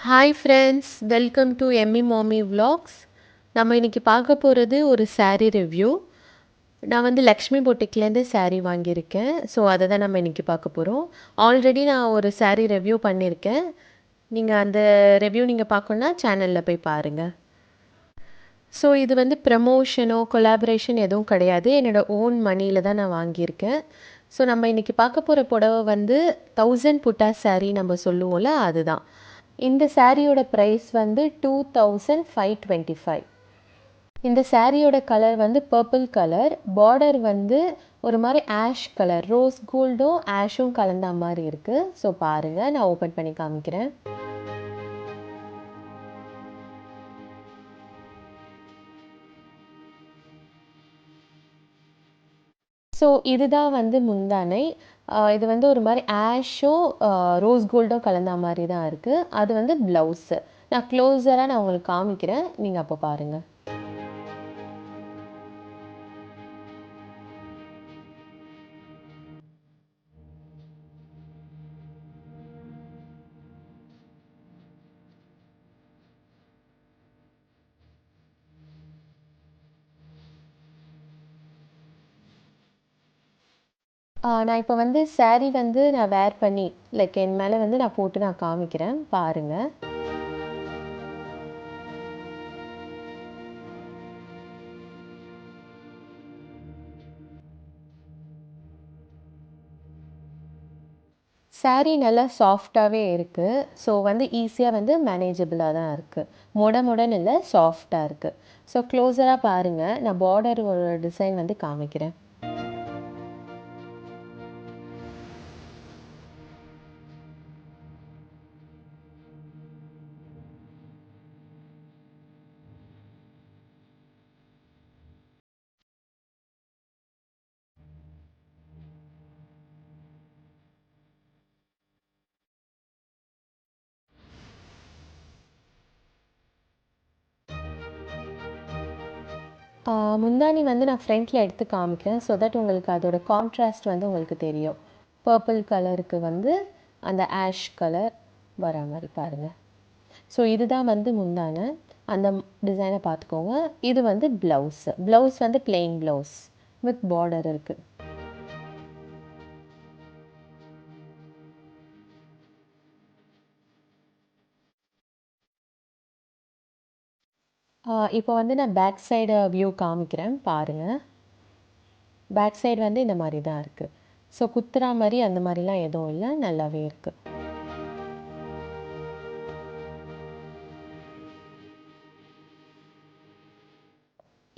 Hi friends, welcome to Emmy Mami vlogs. நம்ம இன்றைக்கி பார்க்க போகிறது ஒரு saree ரிவ்யூ. நான் வந்து லக்ஷ்மி பொட்டிக்லேருந்து saree வாங்கியிருக்கேன். ஸோ அதை தான் நம்ம இன்றைக்கி பார்க்க போகிறோம். ஆல்ரெடி நான் ஒரு saree ரிவ்யூ பண்ணியிருக்கேன். நீங்கள் அந்த ரிவ்யூ நீங்கள் பார்க்கணுன்னா சேனலில் போய் பாருங்கள். ஸோ இது வந்து ப்ரமோஷனோ கொலாபரேஷன் எதுவும் கிடையாது. என்னோடய ஓன் மணியில் தான் நான் வாங்கியிருக்கேன். ஸோ நம்ம இன்றைக்கி பார்க்க போகிற புடவை வந்து 1000 புட்டா saree நம்ம சொல்லுவோம்ல, அதுதான். இந்த சாரியோட ப்ரைஸ் வந்து 2525. இந்த சாரியோட கலர் வந்து பர்பிள் கலர். பார்டர் வந்து ஒரு மாதிரி ஆஷ் கலர், ரோஸ் கோல்டும் ஆஷும் கலந்த மாதிரி இருக்குது. ஸோ பாருங்கள், நான் ஓப்பன் பண்ணி காமிக்கிறேன். ஸோ இதுதான் வந்து முந்தானை. இது வந்து ஒரு மாதிரி ஆஷும் ரோஸ் கோல்டும் கலந்த மாதிரி தான் இருக்குது. அது வந்து ப்ளவுஸு. நான் க்ளோஸராக நான் உங்களுக்கு காமிக்கிறேன், நீங்கள் அப்போ பாருங்கள். நான் இப்போ வந்து saree வந்து நான் வேர் பண்ணி லைக் என் மேலே வந்து நான் போட்டு நான் காமிக்கிறேன், பாருங்கள். saree நல்லா சாஃப்டாகவே இருக்குது. ஸோ வந்து ஈஸியாக வந்து மேனேஜபிளாக தான் இருக்குது. மொடன்னு இல்லை, சாஃப்டாக இருக்குது. ஸோ க்ளோஸராக பாருங்கள், நான் பார்டர் ஒரு டிசைன் வந்து காமிக்கிறேன். முந்தானி வந்து நான் ஃப்ரண்ட்டில் எடுத்து காமிக்கிறேன், ஸோ தட் உங்களுக்கு அதோட கான்ட்ராஸ்ட் வந்து உங்களுக்கு தெரியும். பர்பிள் கலருக்கு வந்து அந்த ஆஷ் கலர் வர மாதிரி பாருங்கள். ஸோ இதுதான் வந்து முந்தானை, அந்த டிசைனை பார்த்துக்கோங்க. இது வந்து ப்ளவுஸ் வந்து பிளெயின் ப்ளவுஸ் வித் பார்டர் இருக்குது. இப்போ வந்து நான் பேக் சைடு வியூ காமிக்கிறேன், பாருங்கள். பேக் சைடு வந்து இந்த மாதிரி தான் இருக்குது. ஸோ குத்துறா மாதிரி அந்த மாதிரிலாம் எதுவும் இல்லை, நல்லாவே இருக்குது.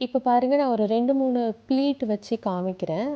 இப்போ பாருங்கள், நான் ஒரு 2-3 ப்ளீட் வச்சு காமிக்கிறேன்.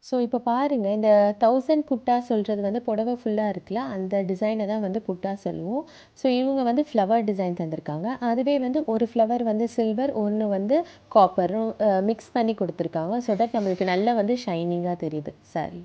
ஸோ இப்போ பாருங்கள், இந்த 1000 புட்டா சொல்கிறது வந்து புடவை ஃபுல்லாக இருக்குல்ல, அந்த டிசைனை தான் வந்து புட்டா சொல்லுவோம். ஸோ இவங்க வந்து ஃப்ளவர் டிசைன் தந்திருக்காங்க. அதுவே வந்து ஒரு ஃப்ளவர் வந்து சில்வர், ஒன்று வந்து காப்பரும் மிக்ஸ் பண்ணி கொடுத்துருக்காங்க. ஸோ தட் நம்மளுக்கு நல்லா வந்து ஷைனிங்காக தெரியுது சாரி.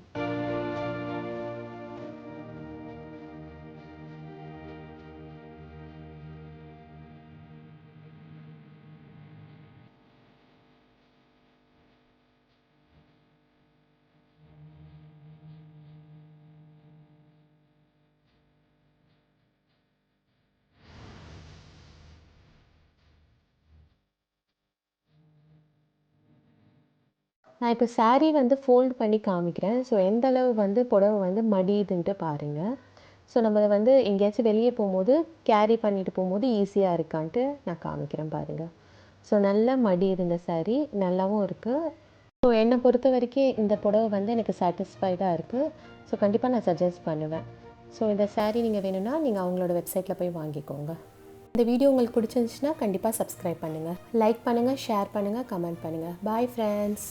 நான் இப்போ saree வந்து ஃபோல்ட் பண்ணி காமிக்கிறேன். ஸோ எந்த அளவு வந்து புடவை வந்து மடியுதுன்ட்டு பாருங்கள். ஸோ நம்ம வந்து எங்கேயாச்சும் வெளியே போகும்போது கேரி பண்ணிட்டு போகும்போது ஈஸியாக இருக்கான்ட்டு நான் காமிக்கிறேன், பாருங்கள். ஸோ நல்லா மடியுது இந்த saree, நல்லாவும் இருக்குது. ஸோ என்னை பொறுத்த வரைக்கும் இந்த புடவை வந்து எனக்கு சாட்டிஸ்ஃபைடாக இருக்குது. ஸோ கண்டிப்பாக நான் சஜஸ்ட் பண்ணுவேன். ஸோ இந்த saree நீங்கள் வேணும்னா நீங்கள் அவங்களோட வெப்சைட்டில் போய் வாங்கிக்கோங்க. இந்த வீடியோ உங்களுக்கு பிடிச்சிருந்துச்சுன்னா கண்டிப்பாக சப்ஸ்கிரைப் பண்ணுங்கள், லைக் பண்ணுங்கள், ஷேர் பண்ணுங்கள், கமெண்ட் பண்ணுங்கள். Bye friends.